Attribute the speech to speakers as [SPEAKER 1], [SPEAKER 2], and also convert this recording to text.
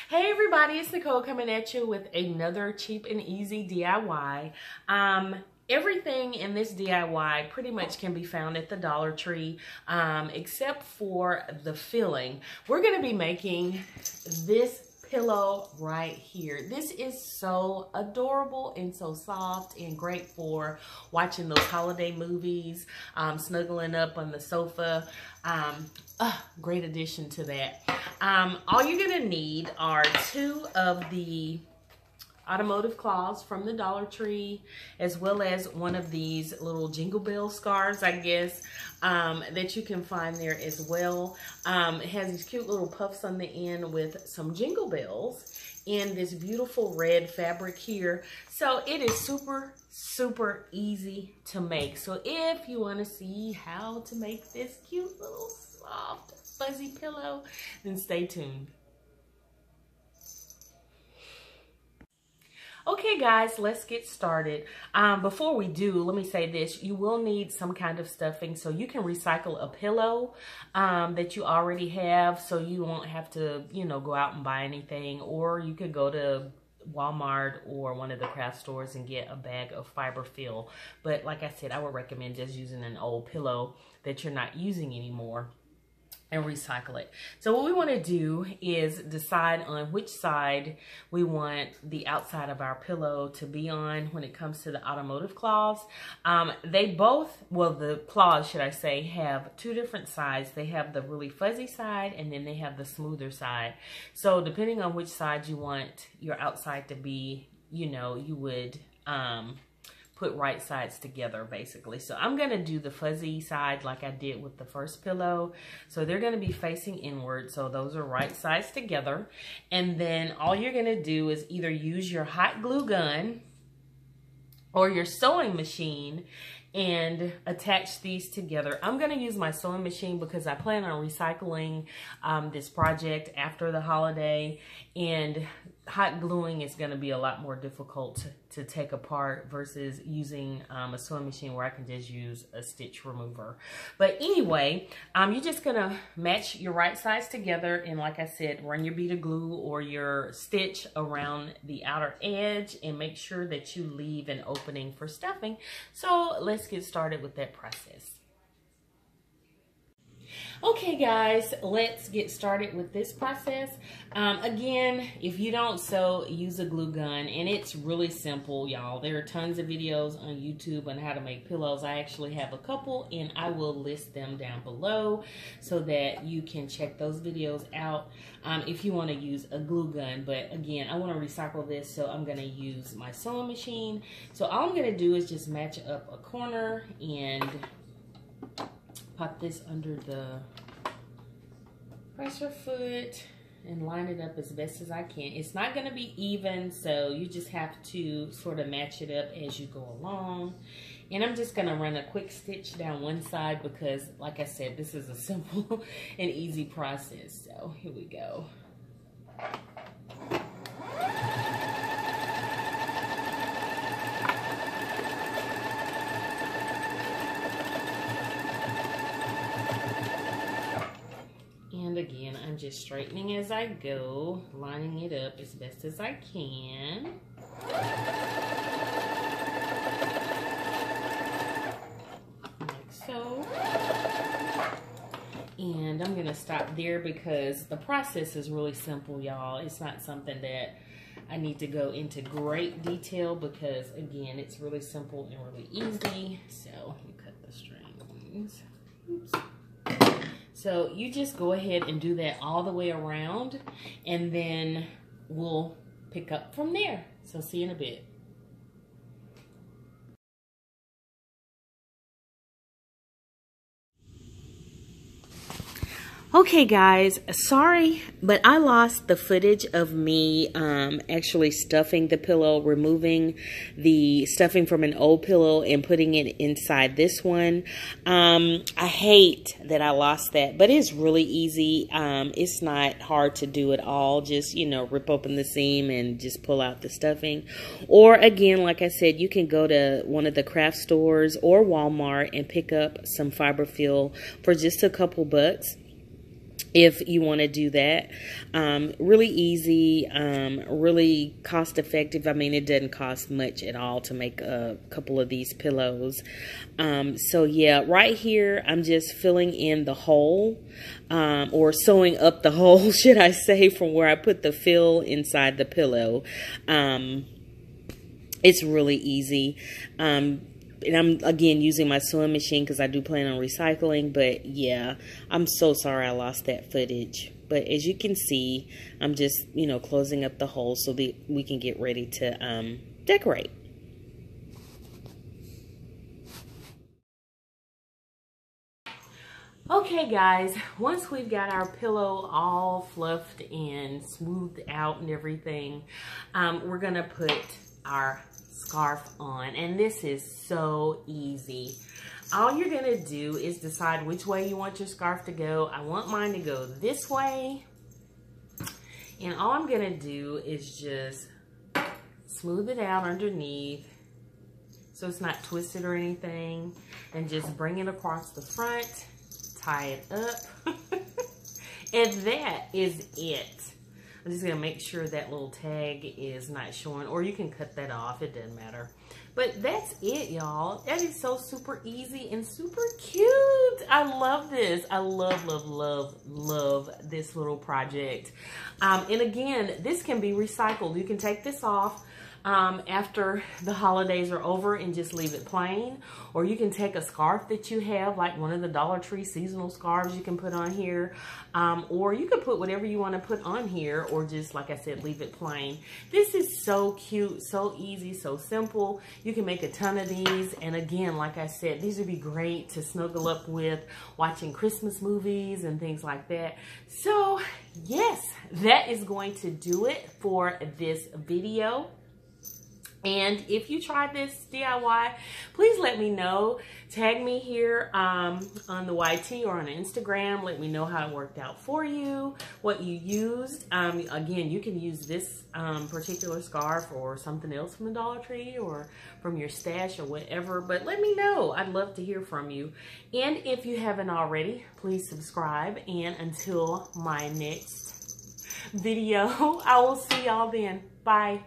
[SPEAKER 1] Hey everybody, it's Nicole coming at you with another cheap and easy DIY. Everything in this DIY pretty much can be found at the Dollar Tree, except for the filling. We're going to be making this pillow right here. This is so adorable and so soft and great for watching those holiday movies, snuggling up on the sofa. Great addition to that. All you're gonna need are 2 of the automotive cloths from the Dollar Tree, as well as one of these little jingle bell scarves, I guess, that you can find there as well. It has these cute little puffs on the end with some jingle bells in this beautiful red fabric here. So it is super easy to make. So if you want to see how to make this cute little soft fuzzy pillow, then stay tuned. Okay guys, let's get started. Before we do, let me say this. You will need some kind of stuffing, so you can recycle a pillow that you already have, so you won't have to, go out and buy anything. Or you could go to Walmart or one of the craft stores and get a bag of fiber fill. But like I said, I would recommend just using an old pillow that you're not using anymore and recycle it. So what we want to do is decide on which side we want the outside of our pillow to be on when it comes to the automotive cloths. They both, well, the cloths, should I say, have 2 different sides. They have the really fuzzy side, and then they have the smoother side. So depending on which side you want your outside to be, you would put right sides together, basically. So I'm gonna do the fuzzy side like I did with the first pillow. So they're gonna be facing inward, so those are right sides together. And then all you're gonna do is either use your hot glue gun or your sewing machine and attach these together. I'm gonna use my sewing machine because I plan on recycling this project after the holiday, and hot gluing is gonna be a lot more difficult to take apart versus using a sewing machine where I can just use a stitch remover. But anyway, you're just gonna match your right sides together, and like I said, run your bead of glue or your stitch around the outer edge and make sure that you leave an opening for stuffing. So let's get started with that process. Okay guys, let's get started with this process. Again, if you don't sew, use a glue gun, and it's really simple, y'all. There are tons of videos on YouTube on how to make pillows. I actually have a couple, and I will list them down below so that you can check those videos out if you want to use a glue gun. But again, I want to recycle this, so I'm going to use my sewing machine. So all I'm going to do is just match up a corner and pop this under the presser foot and line it up as best as I can. It's not going to be even, so you just have to sort of match it up as you go along. And I'm just going to run a quick stitch down one side because, like I said, this is a simple and easy process. So here we go. And again, I'm just straightening as I go, lining it up as best as I can. Like so. And I'm gonna stop there because the process is really simple, y'all. It's not something that I need to go into great detail because, again, it's really simple and really easy. So let me cut the strings. Oops. So you just go ahead and do that all the way around, and then we'll pick up from there. So see you in a bit. Okay guys, sorry, but I lost the footage of me actually stuffing the pillow, removing the stuffing from an old pillow and putting it inside this one. I hate that I lost that, but it's really easy. It's not hard to do at all. Just, rip open the seam and just pull out the stuffing. Or again, like I said, you can go to one of the craft stores or Walmart and pick up some fiber fill for just a couple bucks. if you want to do that. Really easy, really cost effective. I mean, it doesn't cost much at all to make a couple of these pillows. So yeah, right here I'm just filling in the hole, or sewing up the hole, should I say, from where I put the fill inside the pillow. It's really easy. And I'm, again, using my sewing machine because I do plan on recycling. But, yeah, I'm so sorry I lost that footage. But as you can see, I'm just, you know, closing up the hole so that we can get ready to decorate. Okay, guys, once we've got our pillow all fluffed and smoothed out and everything, we're going to put our scarf on, and this is so easy. All you're gonna do is decide which way you want your scarf to go. I want mine to go this way, and all I'm gonna do is just smooth it out underneath so it's not twisted or anything, and just bring it across the front, tie it up, and that is it. I'm just going to make sure that little tag is not showing, or you can cut that off. It doesn't matter. But that's it, y'all. That is so super easy and super cute. I love this. I love, love, love, love this little project. And again, this can be recycled. You can take this off after the holidays are over and just leave it plain, or you can take a scarf that you have, like one of the Dollar Tree seasonal scarves you can put on here, or you can put whatever you want to put on here, or just, like I said, leave it plain. This is so cute, so easy, so simple. You can make a ton of these, and again, like I said, these would be great to snuggle up with watching Christmas movies and things like that. So yes, that is going to do it for this video. And if you tried this DIY, please let me know. Tag me here on the YT or on Instagram. Let me know how it worked out for you, what you used. Again, you can use this particular scarf or something else from the Dollar Tree or from your stash or whatever. But let me know. I'd love to hear from you. And if you haven't already, please subscribe. And until my next video, I will see y'all then. Bye.